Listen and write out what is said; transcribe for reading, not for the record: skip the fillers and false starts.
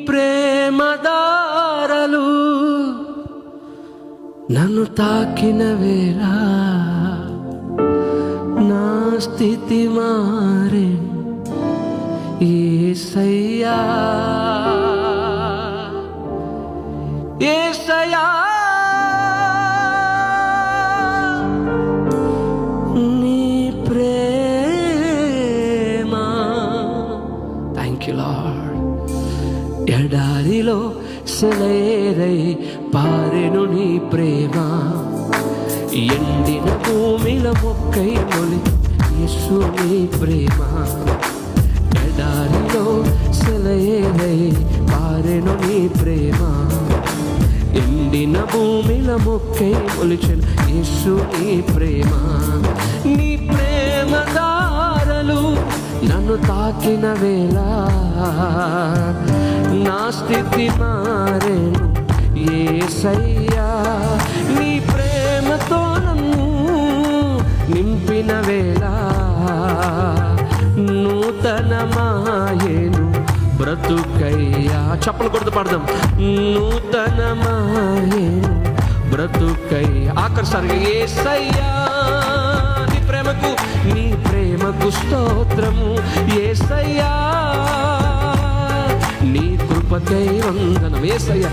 ప్రేమదారలు నన్ను తాకిన వేళ నా స్థితి మారే యేసయ్యా యేసయ్యా నీ ప్రేమ. Thank you lord. ఎడారిలో సెలయేరై పారెను నీ ప్రేమ, ఎండిన భూమిలో మొక్కై మొలి యేసు నీ ప్రేమ. ఎడారిలో సెలయేరై పారెను నీ ప్రేమ, ఎండిన భూమిలో మొక్కై మొలిచెను యేసు నీ ప్రేమ. నీ ప్రేమ దారలు నన్ను తాకిన వేళ నా స్థితి మారేను యేసయ్యా. నీ ప్రేమతో నన్ను నింపిన వేళ నూతనమాయేను బ్రతుకయ్యా. చప్పలు కొడుతూ పాడదాం. నూతనమాయేను బ్రతుకయ్యా. ఆఖరిసారిగా యేసయ్యా నీ ప్రేమకు స్తోత్రము యేసయ్యా, నీ కృపకై వందనం యేసయ్యా.